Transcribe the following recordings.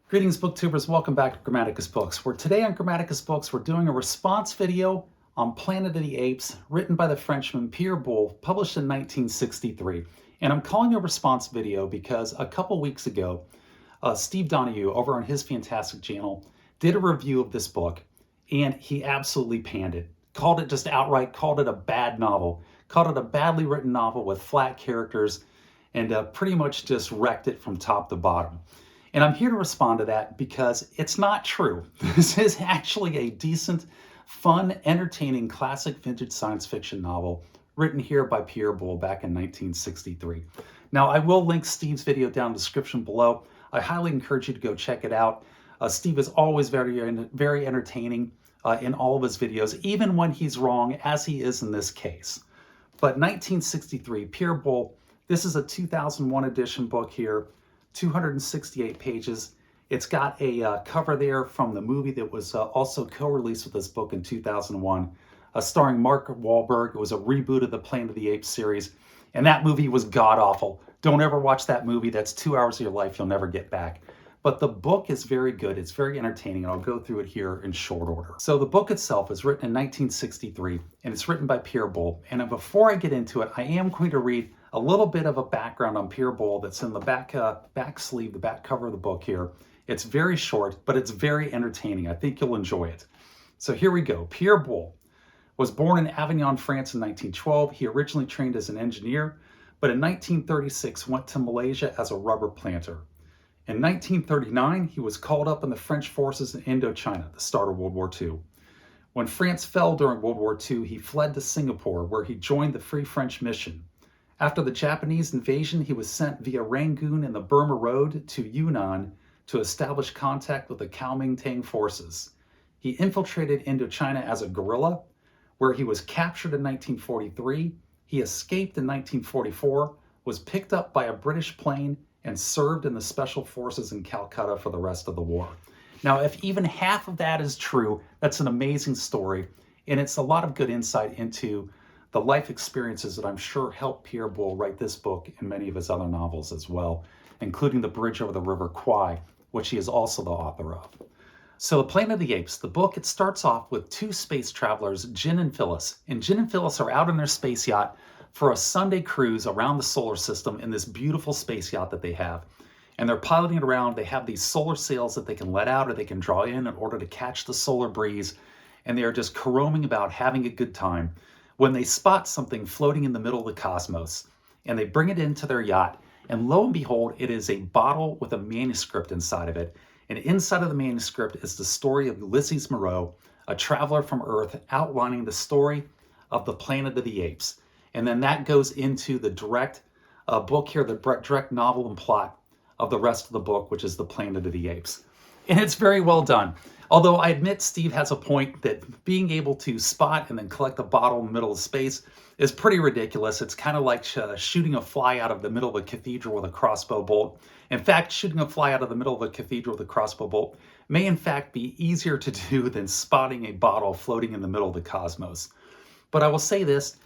Greetings, booktubers. Welcome back to Grammaticus Books, where today on Grammaticus Books, we're doing a response video on Planet of the Apes, written by the Frenchman Pierre Boulle, published in 1963. And I'm calling it a response video because a couple weeks ago, Steve Donoghue, over on his fantastic channel, did a review of this book, and he absolutely panned it. Called it just outright, called it a bad novel, called it a badly written novel with flat characters, and pretty much just wrecked it from top to bottom. And I'm here to respond to that because it's not true. This is actually a decent, fun, entertaining, classic vintage science fiction novel written here by Pierre Boulle back in 1963. Now, I will link Steve's video down in the description below. I highly encourage you to go check it out. Steve is always very entertaining in all of his videos, even when he's wrong, as he is in this case. But 1963, Pierre Boulle, this is a 2001 edition book here. 268 pages. It's got a cover there from the movie that was also co-released with this book in 2001, starring Mark Wahlberg. It was a reboot of the Planet of the Apes series, and that movie was god-awful. Don't ever watch that movie. That's 2 hours of your life you'll never get back. But the book is very good. It's very entertaining, and I'll go through it here in short order. So the book itself is written in 1963, and it's written by Pierre Boulle. And before I get into it, I am going to read a little bit of a background on Pierre Boulle that's in the back sleeve, the back cover of the book here. It's very short, but it's very entertaining. I think you'll enjoy it. So here we go. Pierre Boulle was born in Avignon, France in 1912. He originally trained as an engineer, but in 1936 went to Malaysia as a rubber planter. In 1939, he was called up in the French forces in Indochina, the start of World War II. When France fell during World War II, he fled to Singapore, where he joined the Free French Mission. After the Japanese invasion, he was sent via Rangoon and the Burma Road to Yunnan to establish contact with the Kuomintang forces. He infiltrated Indochina as a guerrilla, where he was captured in 1943. He escaped in 1944, was picked up by a British plane, and served in the Special Forces in Calcutta for the rest of the war. Now, if even half of that is true, that's an amazing story, and it's a lot of good insight into the life experiences that I'm sure helped Pierre Boulle write this book and many of his other novels as well, including The Bridge Over the River Kwai, which he is also the author of. So The Planet of the Apes, the book, it starts off with two space travelers, Jin and Phyllis. And Jin and Phyllis are out on their space yacht for a Sunday cruise around the solar system in this beautiful space yacht that they have. And they're piloting it around. They have these solar sails that they can let out or they can draw in order to catch the solar breeze. And they are just caroming about, having a good time, when they spot something floating in the middle of the cosmos, and they bring it into their yacht, and lo and behold, it is a bottle with a manuscript inside of it. And inside of the manuscript is the story of Ulysses Moreau, a traveler from Earth, outlining the story of the Planet of the Apes. And then that goes into the direct book here, the direct novel and plot of the rest of the book, which is the Planet of the Apes. And it's very well done. Although I admit Steve has a point that being able to spot and then collect a bottle in the middle of space is pretty ridiculous. It's kind of like shooting a fly out of the middle of a cathedral with a crossbow bolt. In fact, shooting a fly out of the middle of a cathedral with a crossbow bolt may in fact be easier to do than spotting a bottle floating in the middle of the cosmos. But I will say this,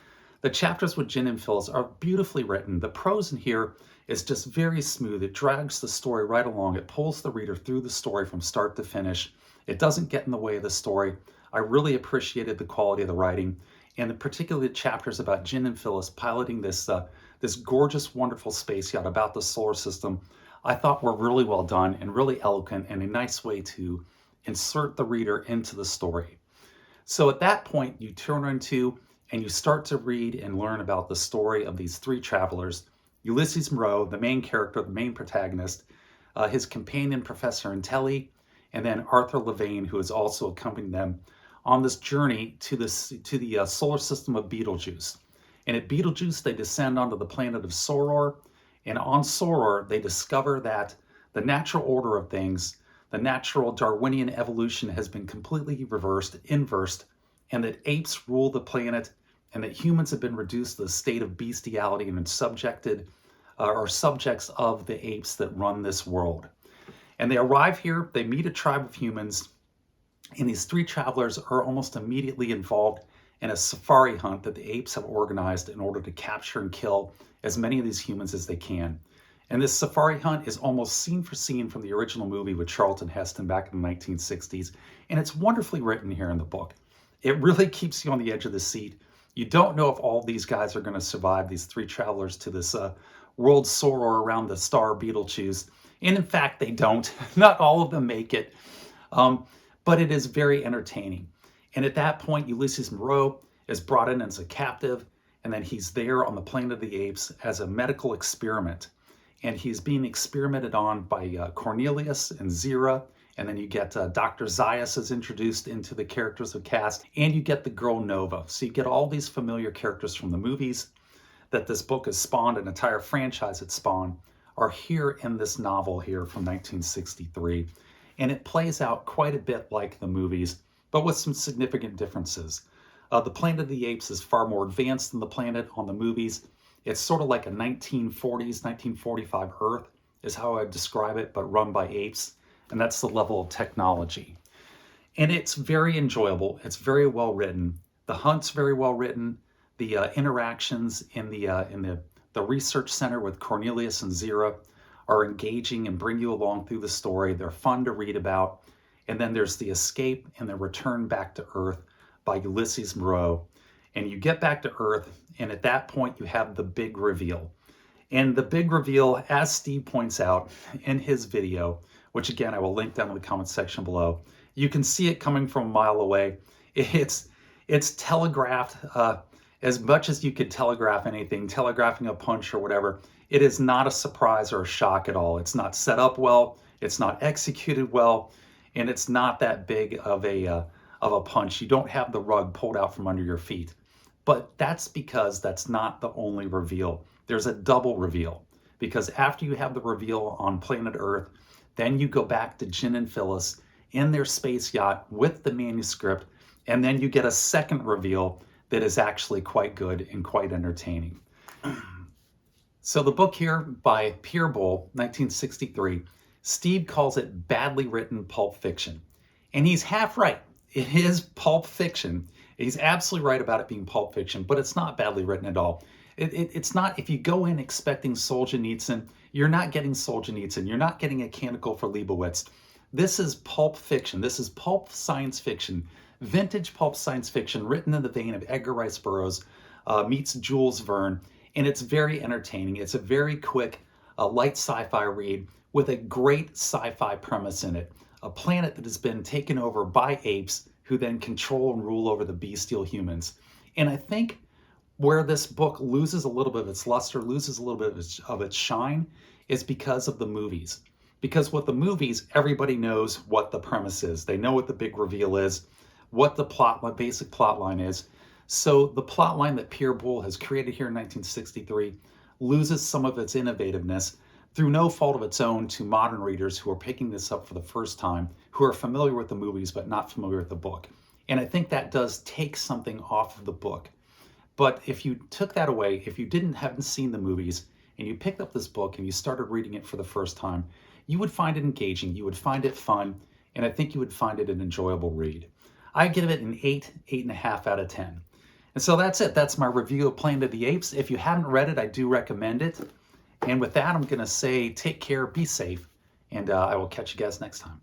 the chapters with Jin and Phyllis are beautifully written. The prose in here is just very smooth. It drags the story right along. It pulls the reader through the story from start to finish. It doesn't get in the way of the story. I really appreciated the quality of the writing, and particularly the chapters about Jin and Phyllis piloting this gorgeous, wonderful space yacht about the solar system, I thought were really well done and really eloquent and a nice way to insert the reader into the story. So at that point, you turn into and you start to read and learn about the story of these three travelers, Ulysses Moreau, the main character, the main protagonist, his companion, Professor Intelli, and then Arthur Levain, who is also accompanying them on this journey to the solar system of Betelgeuse. And at Betelgeuse, they descend onto the planet of Soror, and on Soror, they discover that the natural order of things, the natural Darwinian evolution, has been completely inversed, and that apes rule the planet, and that humans have been reduced to the state of bestiality and are subjects of the apes that run this world. And they arrive here, they meet a tribe of humans, and these three travelers are almost immediately involved in a safari hunt that the apes have organized in order to capture and kill as many of these humans as they can. And this safari hunt is almost scene for scene from the original movie with Charlton Heston back in the 1960s. And it's wonderfully written here in the book. It really keeps you on the edge of the seat. You don't know if all these guys are going to survive, these three travelers to this world soror around the star Betelgeuse. And in fact, they don't. Not all of them make it. But it is very entertaining. And at that point, Ulysses Moreau is brought in as a captive, and then he's there on the Planet of the Apes as a medical experiment. And he's being experimented on by Cornelius and Zira, and then you get Dr. Zaius is introduced into the characters of cast, and you get the girl Nova. So you get all these familiar characters from the movies that this book has spawned, an entire franchise it spawned, are here in this novel here from 1963. And it plays out quite a bit like the movies, but with some significant differences. The Planet of the Apes is far more advanced than the planet on the movies. It's sort of like a 1940s, 1945 Earth is how I describe it, but run by apes. And that's the level of technology. And it's very enjoyable. It's very well written. The hunt's very well written. The interactions in the research center with Cornelius and Zira are engaging and bring you along through the story. They're fun to read about. And then there's the escape and the return back to Earth by Ulysses Moreau. And you get back to Earth, and at that point you have the big reveal. And the big reveal, as Steve points out in his video, which again I will link down in the comments section below, you can see it coming from a mile away. It's telegraphed as much as you could telegraph anything, telegraphing a punch or whatever. It is not a surprise or a shock at all. It's not set up well, it's not executed well, and it's not that big of a punch. You don't have the rug pulled out from under your feet. But that's because that's not the only reveal. There's a double reveal, because after you have the reveal on planet Earth, then you go back to Jin and Phyllis in their space yacht with the manuscript, and then you get a second reveal that is actually quite good and quite entertaining. So the book here by Pierre Boulle, 1963, Steve calls it badly written pulp fiction. And he's half right. It is pulp fiction. He's absolutely right about it being pulp fiction, but it's not badly written at all. It's not, if you go in expecting Solzhenitsyn, you're not getting Solzhenitsyn. You're not getting a Canticle for Leibowitz. This is pulp fiction. This is pulp science fiction, vintage pulp science fiction written in the vein of Edgar Rice Burroughs meets Jules Verne, and it's very entertaining. It's a very quick, light sci-fi read with a great sci-fi premise in it. A planet that has been taken over by apes who then control and rule over the bestial humans. And I think where this book loses a little bit of its luster, loses a little bit of its shine, is because of the movies. Because with the movies, everybody knows what the premise is. They know what the big reveal is, what the basic plot line is. So the plot line that Pierre Boulle has created here in 1963 loses some of its innovativeness through no fault of its own to modern readers who are picking this up for the first time, who are familiar with the movies but not familiar with the book. And I think that does take something off of the book. But if you took that away, if you haven't seen the movies, and you picked up this book and you started reading it for the first time, you would find it engaging, you would find it fun, and I think you would find it an enjoyable read. I give it an 8.5 out of 10. And so that's it. That's my review of Planet of the Apes. If you haven't read it, I do recommend it. And with that, I'm going to say take care, be safe, and I will catch you guys next time.